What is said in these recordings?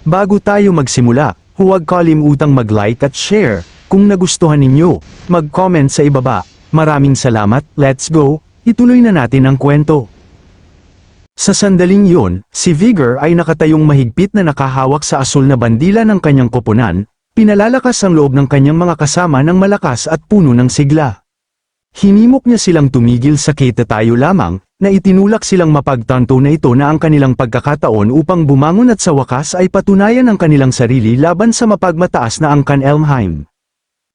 Bago tayo magsimula, huwag kalimutang mag-like at share. Kung nagustuhan ninyo, mag-comment sa ibaba. Maraming salamat, let's go, ituloy na natin ang kwento. Sa sandaling yun, si Vigor ay nakatayong mahigpit na nakahawak sa asul na bandila ng kanyang koponan, pinalalakas ang loob ng kanyang mga kasama ng malakas at puno ng sigla. Hinimok niya silang tumigil sa tayo lamang, na itinulak silang mapagtanto na ito na ang kanilang pagkakataon upang bumangon at sa wakas ay patunayan ang kanilang sarili laban sa mapagmataas na angkan Elmheim.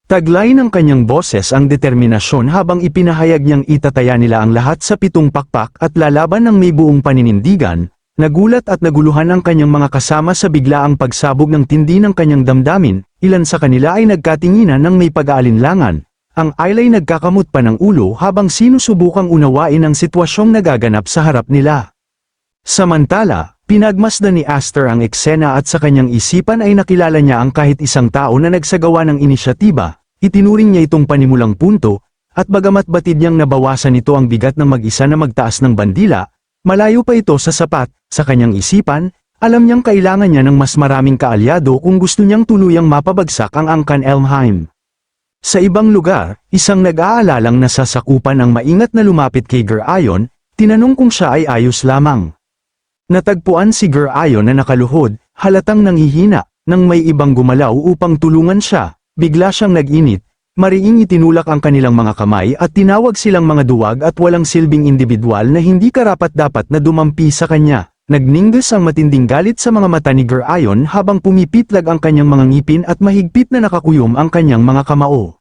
Taglay ng kanyang boses ang determinasyon habang ipinahayag niyang itataya nila ang lahat sa 7 pakpak at lalaban ng may buong paninindigan. Nagulat at naguluhan ang kanyang mga kasama sa biglaang pagsabog ng tindi ng kanyang damdamin, ilan sa kanila ay nagkatinginan ng may pag-aalinlangan. Ang Aylay nagkakamot pa ng ulo habang sinusubukang unawain ang sitwasyong nagaganap sa harap nila. Samantala, pinagmasdan ni Aster ang eksena at sa kanyang isipan ay nakilala niya ang kahit isang tao na nagsagawa ng inisyatiba, itinuring niya itong panimulang punto, at bagamat batid niyang nabawasan nito ang bigat ng mag-isa na magtaas ng bandila, malayo pa ito sa sapat. Sa kanyang isipan, alam niyang kailangan niya ng mas maraming kaalyado kung gusto niyang tuluyang mapabagsak ang angkan Elmheim. Sa ibang lugar, isang nag-aalalang nasasakupan ang maingat na lumapit kay Gerayon, tinanong kung siya ay ayos lamang. Natagpuan si Gerayon na nakaluhod, halatang nanghihina, nang may ibang gumalaw upang tulungan siya, bigla siyang nag-init, mariing itinulak ang kanilang mga kamay at tinawag silang mga duwag at walang silbing individual na hindi karapat-dapat na dumampi sa kanya. Nagninggas ang matinding galit sa mga mata ni Gerayon habang pumipitlag ang kanyang mga ngipin at mahigpit na nakakuyom ang kanyang mga kamao.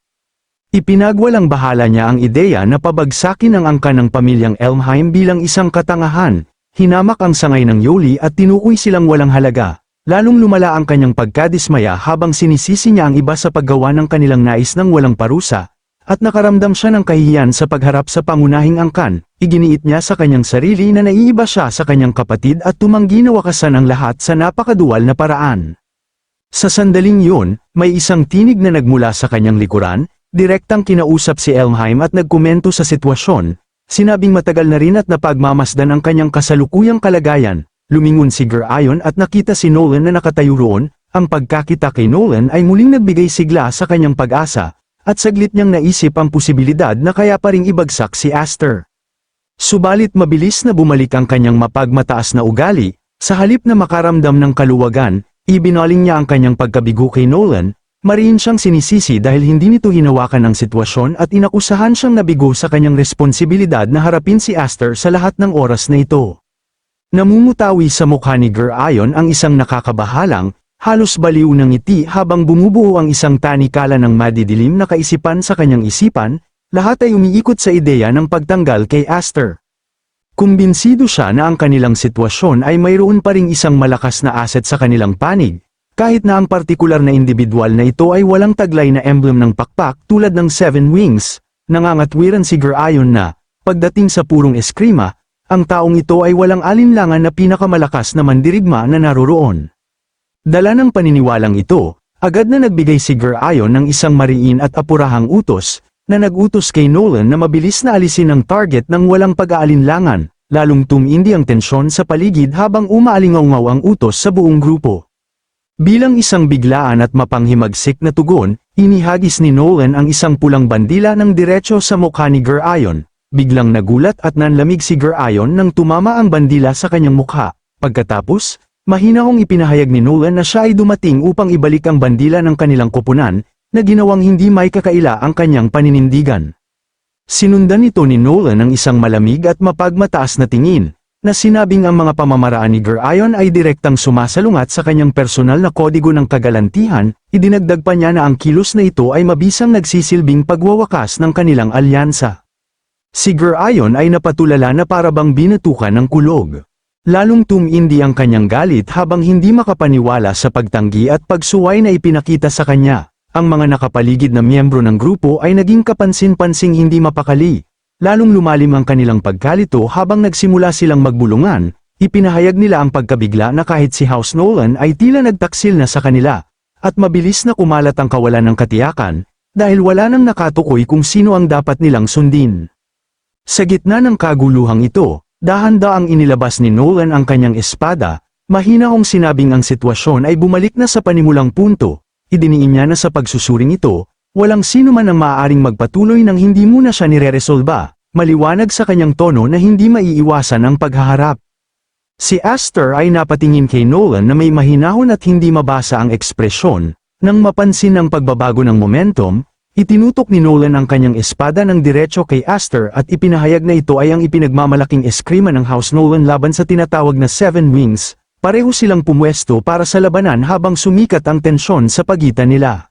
Ipinagwalang bahala niya ang ideya na pabagsakin ang angkan ng pamilyang Elmheim bilang isang katangahan, hinamak ang sangay ng Yoli at tinukoy silang walang halaga. Lalong lumala ang kanyang pagkadismaya habang sinisisi niya ang iba sa paggawa ng kanilang nais ng walang parusa, at nakaramdam siya ng kahihiyan sa pagharap sa pangunahing angkan. Iginiit niya sa kanyang sarili na naiiba siya sa kanyang kapatid at tumanggi na wakasan ang lahat sa napakaduwal na paraan. Sa sandaling yun, may isang tinig na nagmula sa kanyang likuran, direktang kinausap si Elmheim at nagkomento sa sitwasyon, sinabing matagal na rin at napagmamasdan ang kanyang kasalukuyang kalagayan. Lumingon si Gerayon at nakita si Nolan na nakatayo roon. Ang pagkakita kay Nolan ay muling nagbigay sigla sa kanyang pag-asa, at saglit niyang naisip ang posibilidad na kaya pa ring ibagsak si Aster. Subalit mabilis na bumalik ang kanyang mapagmataas na ugali, sa halip na makaramdam ng kaluwagan, ibinaling niya ang kanyang pagkabigo kay Nolan, mariin siyang sinisisi dahil hindi nito hinawakan ang sitwasyon at inakusahan siyang nabigo sa kanyang responsibilidad na harapin si Aster sa lahat ng oras na ito. Namumutawi sa mukha ni Gerayon ang isang nakakabahalang, halos baliw ng ngiti habang bumubuo ang isang tanikala ng madidilim na kaisipan sa kanyang isipan. Lahat ay umiikot sa ideya ng pagtanggal kay Aster. Kumbinsido siya na ang kanilang sitwasyon ay mayroon pa ring isang malakas na asset sa kanilang panig, kahit na ang partikular na individual na ito ay walang taglay na emblem ng pakpak tulad ng 7 Wings. Nangangatwiran si Gerayon na, pagdating sa purong eskrima, ang taong ito ay walang alinlangan na pinakamalakas na mandirigma na naroroon. Dala ng paniniwalang ito, agad na nagbigay si Gerayon ng isang mariin at apurahang utos, na nag-utos kay Nolan na mabilis na alisin ang target ng walang pag-aalinlangan, lalong tumindi ang tensyon sa paligid habang umaalingaw ang utos sa buong grupo. Bilang isang biglaan at mapanghimagsik na tugon, inihagis ni Nolan ang isang pulang bandila ng diretso sa mukha ni Gerayon. Biglang nagulat at nanlamig si Gerayon nang tumama ang bandila sa kanyang mukha. Pagkatapos, mahinahong ipinahayag ni Nolan na siya ay dumating upang ibalik ang bandila ng kanilang koponan, na ginawang hindi may kakaila ang kanyang paninindigan. Sinundan ito ni Nolan ng isang malamig at mapagmataas na tingin, na sinabing ang mga pamamaraan ni Gerayon ay direktang sumasalungat sa kanyang personal na kodigo ng kagalantihan. Idinagdag pa niya na ang kilos na ito ay mabisang nagsisilbing pagwawakas ng kanilang alyansa. Si Gerayon ay napatulala na parabang binatukan ng kulog. Lalong tumindi ang kanyang galit habang hindi makapaniwala sa pagtanggi at pagsuway na ipinakita sa kanya. Ang mga nakapaligid na miyembro ng grupo ay naging kapansin-pansing hindi mapakali. Lalong lumalim ang kanilang pagkalito habang nagsimula silang magbulungan. Ipinahayag nila ang pagkabigla na kahit si House Nolan ay tila nagtaksil na sa kanila, at mabilis na kumalat ang kawalan ng katiyakan, dahil wala nang nakatukoy kung sino ang dapat nilang sundin. Sa gitna ng kaguluhang ito, dahan-daang inilabas ni Nolan ang kanyang espada, Mahina kong sinabing ang sitwasyon ay bumalik na sa panimulang punto, idiniin niya na sa pagsusuring ito, walang sino man ang maaaring magpatuloy nang hindi muna siya nireresolba, maliwanag sa kanyang tono na hindi maiiwasan ang paghaharap. Si Aster ay napatingin kay Nolan na may mahinahon at hindi mabasa ang ekspresyon, nang mapansin ang pagbabago ng momentum, itinutok ni Nolan ang kanyang espada ng diretso kay Aster at ipinahayag na ito ay ang ipinagmamalaking eskrima ng House Nolan laban sa tinatawag na Seven Wings. Pareho silang pumwesto para sa labanan habang sumikat ang tensyon sa pagitan nila.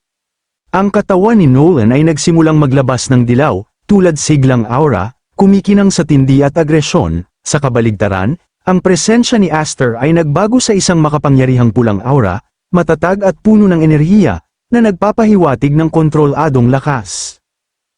Ang katawan ni Nolan ay nagsimulang maglabas ng dilaw, tulad siglang aura, kumikinang sa tindi at agresyon. Sa kabaligtaran, ang presensya ni Aster ay nagbago sa isang makapangyarihang pulang aura, matatag at puno ng enerhiya, na nagpapahiwatig ng kontroladong lakas.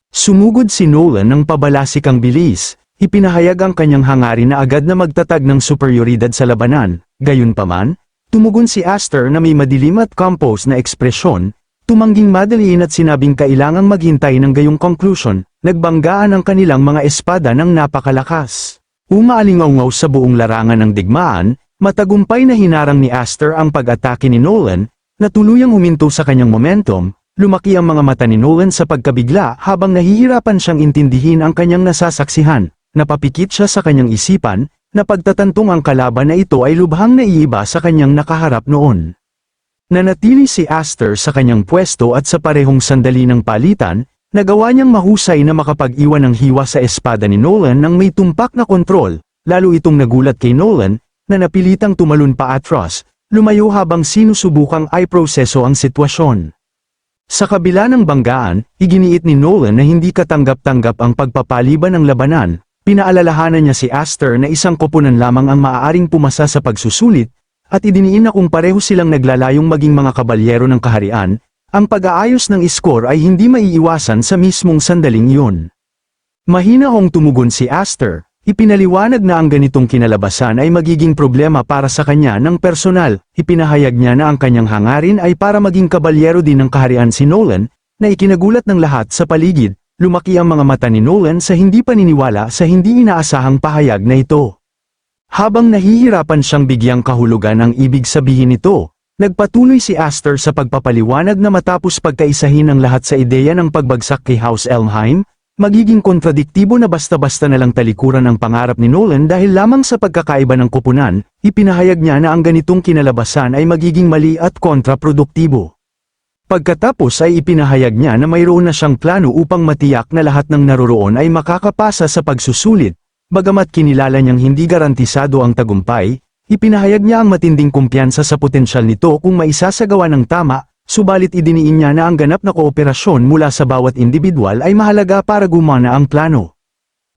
Sumugod si Nolan ng pabalasikang bilis, ipinahayag ang kanyang hangarin na agad na magtatag ng superioridad sa labanan. Gayunpaman, tumugon si Aster na may madilim at compose na ekspresyon, tumangging madaliin at sinabing kailangang maghintay ng gayong conclusion, nagbanggaan ang kanilang mga espada ng napakalakas. Umaalingaw sa buong larangan ng digmaan, matagumpay na hinarang ni Aster ang pag-atake ni Nolan, na tuluyang huminto sa kanyang momentum, lumaki ang mga mata ni Nolan sa pagkabigla habang nahihirapan siyang intindihin ang kanyang nasasaksihan, napapikit siya sa kanyang isipan, na pagtatantong ang kalaban na ito ay lubhang naiiba sa kanyang nakaharap noon. Nanatili si Aster sa kanyang pwesto at sa parehong sandali ng palitan, nagawa niyang mahusay na makapag-iwan ng hiwa sa espada ni Nolan nang may tumpak na kontrol, lalo itong nagulat kay Nolan, na napilitang tumalon pa atras, lumayo habang sinusubukang i-proseso ang sitwasyon. Sa kabila ng banggaan, iginiit ni Nolan na hindi katanggap-tanggap ang pagpapaliban ng labanan. Pinaalalahanan niya si Aster na isang koponan lamang ang maaaring pumasa sa pagsusulit, at idiniin na kung pareho silang naglalayong maging mga kabalyero ng kaharian, ang pag-aayos ng iskor ay hindi maiiwasan sa mismong sandaling iyon. Mahina kong tumugon si Aster, ipinaliwanag na ang ganitong kinalabasan ay magiging problema para sa kanya ng personal, ipinahayag niya na ang kanyang hangarin ay para maging kabalyero din ng kaharian si Nolan, na ikinagulat ng lahat sa paligid. Lumaki ang mga mata ni Nolan sa hindi paniniwala sa hindi inaasahang pahayag na ito. Habang nahihirapan siyang bigyang kahulugan ang ibig sabihin nito, nagpatuloy si Aster sa pagpapaliwanag na matapos pagkaisahin ang lahat sa ideya ng pagbagsak kay House Elmheim, magiging kontradiktibo na basta-basta na lang talikuran ang pangarap ni Nolan dahil lamang sa pagkakaiba ng koponan, ipinahayag niya na ang ganitong kinalabasan ay magiging mali at kontraproduktibo. Pagkatapos ay ipinahayag niya na mayroon na siyang plano upang matiyak na lahat ng naroroon ay makakapasa sa pagsusulit, bagamat kinilala niyang hindi garantisado ang tagumpay, ipinahayag niya ang matinding kumpiyansa sa potensyal nito kung maisasagawa ng tama, subalit idiniin niya na ang ganap na kooperasyon mula sa bawat individual ay mahalaga para gumana ang plano.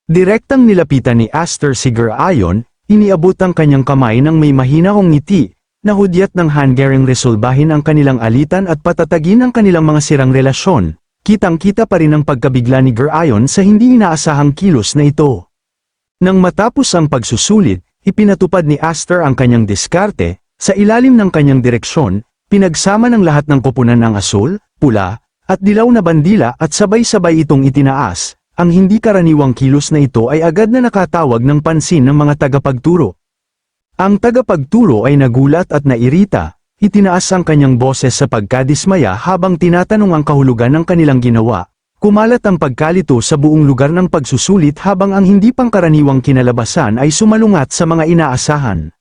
Direktang nilapitan ni Aster si Gerayon, iniabot ang kanyang kamay ng may mahinahong ngiti, na hudyat ng hanggaring resolbahin ang kanilang alitan at patatagin ang kanilang mga sirang relasyon. Kitang-kita pa rin ang pagkabigla ni Gerayon sa hindi inaasahang kilos na ito. Nang matapos ang pagsusulit, ipinatupad ni Aster ang kanyang diskarte, sa ilalim ng kanyang direksyon, pinagsama ng lahat ng koponan ng asul, pula, at dilaw na bandila at sabay-sabay itong itinaas. Ang hindi karaniwang kilos na ito ay agad na nakatawag ng pansin ng mga tagapagturo. Ang tagapagturo ay nagulat at nairita, itinaas ang kanyang boses sa pagkadismaya habang tinatanong ang kahulugan ng kanilang ginawa. Kumalat ang pagkalito sa buong lugar ng pagsusulit habang ang hindi pangkaraniwang kinalabasan ay sumalungat sa mga inaasahan.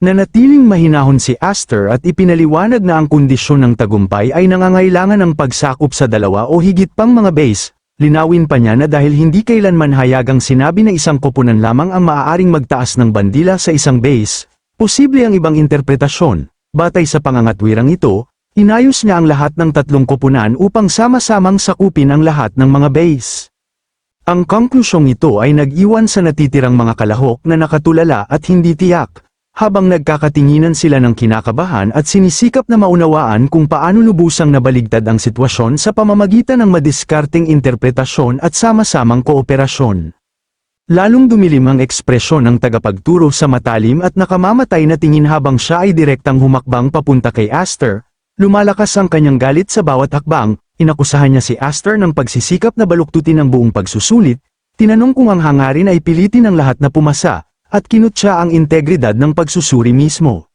Nanatiling mahinahon si Aster at ipinaliwanag na ang kondisyon ng tagumpay ay nangangailangan ng pagsakop sa dalawa o higit pang mga base. Linawin pa niya na dahil hindi kailanman hayagang sinabi na isang koponan lamang ang maaaring magtaas ng bandila sa isang base, posible ang ibang interpretasyon. Batay sa pangangatwirang ito, inayos niya ang lahat ng tatlong koponan upang sama-samang sakupin ang lahat ng mga base. Ang konklusyong ito ay nag-iwan sa natitirang mga kalahok na nakatulala at hindi tiyak, habang nagkakatinginan sila ng kinakabahan at sinisikap na maunawaan kung paano lubusang nabaligtad ang sitwasyon sa pamamagitan ng madiskarteng interpretasyon at sama-samang kooperasyon. Lalong dumilim ang ekspresyon ng tagapagturo sa matalim at nakamamatay na tingin habang siya ay direktang humakbang papunta kay Aster. Lumalakas ang kanyang galit sa bawat hakbang, inakusahan niya si Aster ng pagsisikap na baluktutin ang buong pagsusulit, tinanong kung ang hangarin ay pilitin ng lahat na pumasa, at kinutya ang integridad ng pagsusuri mismo.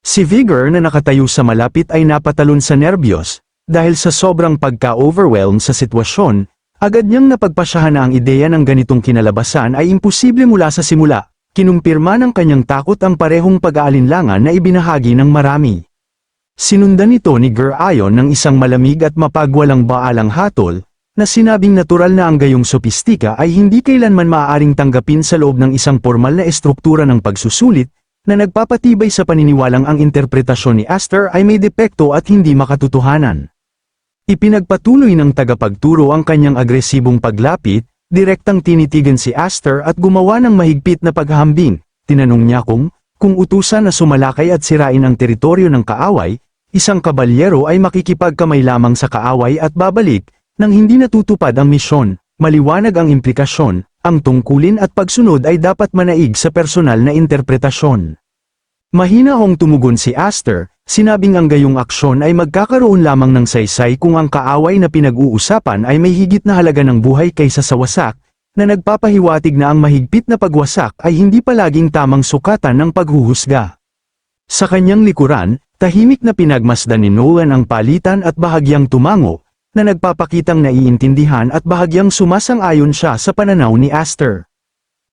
Si Vigor na nakatayo sa malapit ay napatalon sa nerbiyos, dahil sa sobrang pagka-overwhelmed sa sitwasyon, agad niyang napagpasyahan na ang ideya ng ganitong kinalabasan ay imposible mula sa simula, kinumpirma ng kanyang takot ang parehong pag-aalinlangan na ibinahagi ng marami. Sinundan ito ni Gerayon ng isang malamig at mapagwalang baalang hatol, na sinabing natural na ang gayong sopistika ay hindi kailanman maaaring tanggapin sa loob ng isang formal na estruktura ng pagsusulit, na nagpapatibay sa paniniwalang ang interpretasyon ni Aster ay may depekto at hindi makatotohanan. Ipinagpatuloy ng tagapagturo ang kanyang agresibong paglapit, direktang tinitigan si Aster at gumawa ng mahigpit na paghahambing. Tinanong niya kung utusan na sumalakay at sirain ang teritoryo ng kaaway, isang kabalyero ay makikipagkamay lamang sa kaaway at babalik, nang hindi natutupad ang misyon. Maliwanag ang implikasyon, ang tungkulin at pagsunod ay dapat manaig sa personal na interpretasyon. Mahinahong tumugon si Aster, sinabing ang gayong aksyon ay magkakaroon lamang ng saysay kung ang kaaway na pinag-uusapan ay may higit na halaga ng buhay kaysa sa wasak, na nagpapahiwatig na ang mahigpit na pagwasak ay hindi palaging tamang sukatan ng paghuhusga. Sa kanyang likuran, tahimik na pinagmasdan ni Nolan ang palitan at bahagyang tumango, na nagpapakitang naiintindihan at bahagyang sumasang-ayon siya sa pananaw ni Aster.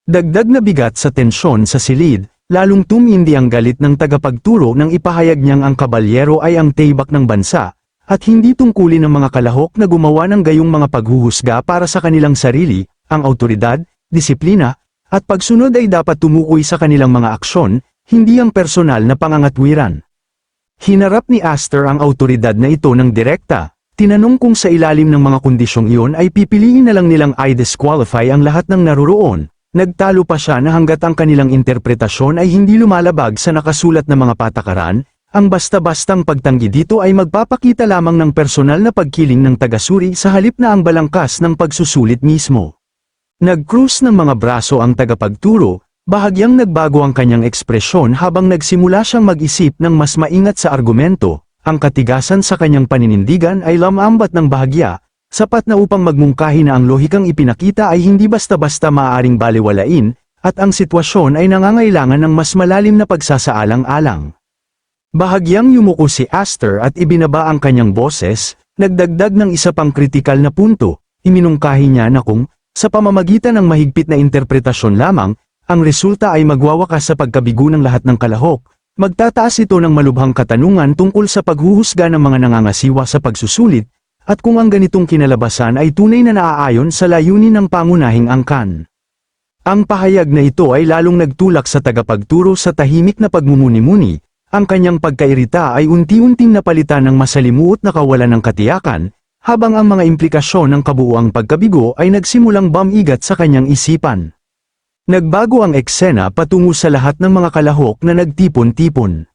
Dagdag na bigat sa tensyon sa silid, lalong tumindi ang galit ng tagapagturo nang ipahayag niyang ang kabalyero ay ang tibak ng bansa, at hindi tungkulin ng mga kalahok na gumawa ng gayong mga paghuhusga para sa kanilang sarili. Ang awtoridad, disiplina, at pagsunod ay dapat tumukoy sa kanilang mga aksyon, hindi ang personal na pangangatwiran. Hinarap ni Aster ang awtoridad na ito ng direkta. Tinanong kung sa ilalim ng mga kondisyong iyon ay pipiliin na lang nilang i-disqualify ang lahat ng naruroon. Nagtalo pa siya na hanggat ang kanilang interpretasyon ay hindi lumalabag sa nakasulat na mga patakaran, ang basta-bastang pagtanggi dito ay magpapakita lamang ng personal na pagkiling ng tagasuri sa halip na ang balangkas ng pagsusulit mismo. Nag-cruise ng mga braso ang tagapagturo, bahagyang nagbago ang kanyang ekspresyon habang nagsimula siyang mag-isip ng mas maingat sa argumento. Ang katigasan sa kanyang paninindigan ay lamambat ng bahagya, sapat na upang magmungkahi na ang lohikang ipinakita ay hindi basta-basta maaaring balewalain, at ang sitwasyon ay nangangailangan ng mas malalim na pagsasaalang-alang. Bahagyang yumuko si Aster at ibinaba ang kanyang boses, nagdagdag ng isa pang kritikal na punto, iminungkahi niya na kung, sa pamamagitan ng mahigpit na interpretasyon lamang, ang resulta ay magwawakas sa pagkabigo ng lahat ng kalahok. Magtataas ito ng malubhang katanungan tungkol sa paghuhusga ng mga nangangasiwa sa pagsusulit, at kung ang ganitong kinalabasan ay tunay na naaayon sa layunin ng pangunahing angkan. Ang pahayag na ito ay lalong nagtulak sa tagapagturo sa tahimik na pagmumuni-muni, ang kanyang pagkairita ay unti-unting napalitan ng masalimuot na kawalan ng katiyakan, habang ang mga implikasyon ng kabuuang pagkabigo ay nagsimulang bumigat sa kanyang isipan. Nagbago ang eksena patungo sa lahat ng mga kalahok na nagtipon-tipon.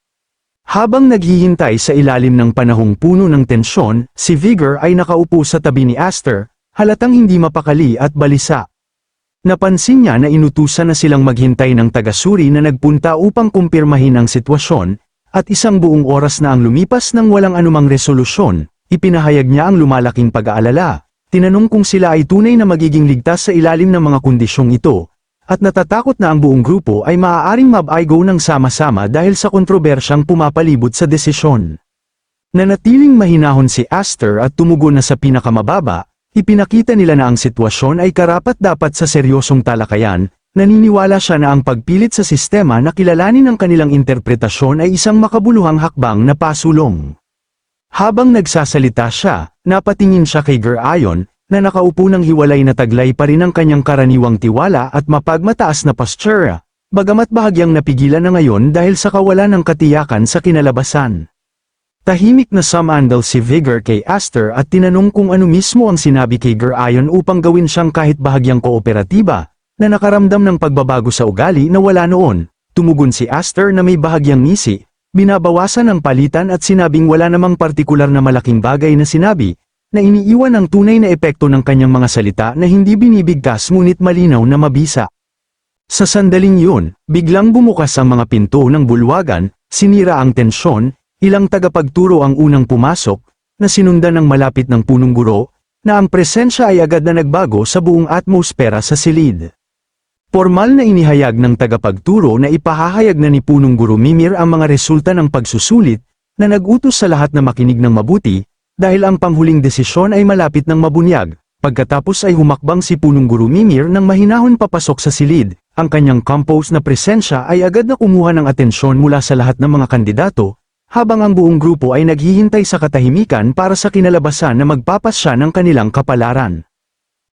Habang naghihintay sa ilalim ng panahong puno ng tensyon, si Vigor ay nakaupo sa tabi ni Aster, halatang hindi mapakali at balisa. Napansin niya na inutusan na silang maghintay ng tagasuri na nagpunta upang kumpirmahin ang sitwasyon, at isang buong oras na ang lumipas ng walang anumang resolusyon, ipinahayag niya ang lumalaking pag-aalala. Tinanong kung sila ay tunay na magiging ligtas sa ilalim ng mga kondisyong ito, at natatakot na ang buong grupo ay maaaring mab-I-go ng sama-sama dahil sa kontrobersyang pumapalibot sa desisyon. Nanatiling mahinahon si Aster at tumugon na sa pinakamababa, ipinakita nila na ang sitwasyon ay karapat-dapat sa seryosong talakayan, naniniwala siya na ang pagpilit sa sistema na kilalanin ang kanilang interpretasyon ay isang makabuluhang hakbang na pasulong. Habang nagsasalita siya, napatingin siya kay Gerayon, na nakaupo ng hiwalay na taglay pa rin ang kanyang karaniwang tiwala at mapagmataas na postura, bagamat bahagyang napigilan na ngayon dahil sa kawalan ng katiyakan sa kinalabasan. Tahimik na sumandal si Vigor kay Aster at tinanong kung ano mismo ang sinabi kay Gerayon upang gawin siyang kahit bahagyang kooperatiba, na nakaramdam ng pagbabago sa ugali na wala noon. Tumugon si Aster na may bahagyang ngisi, binabawasan ang palitan at sinabing wala namang partikular na malaking bagay na sinabi, na iniiwan ang tunay na epekto ng kanyang mga salita na hindi binibigkas ngunit malinaw na mabisa. Sa sandaling yun, biglang bumukas ang mga pinto ng bulwagan, sinira ang tensyon, ilang tagapagturo ang unang pumasok, na sinundan ng malapit ng punong guro, na ang presensya ay agad na nagbago sa buong atmosfera sa silid. Formal na inihayag ng tagapagturo na ipahahayag na ni Punong Guro Mimir ang mga resulta ng pagsusulit, na nag-utos sa lahat na makinig ng mabuti, dahil ang panghuling desisyon ay malapit ng mabunyag. Pagkatapos ay humakbang si Punong Guro Mimir nang mahinahon papasok sa silid. Ang kanyang composed na presensya ay agad na kumuha ng atensyon mula sa lahat ng mga kandidato, habang ang buong grupo ay naghihintay sa katahimikan para sa kinalabasan na magpapasya ng kanilang kapalaran.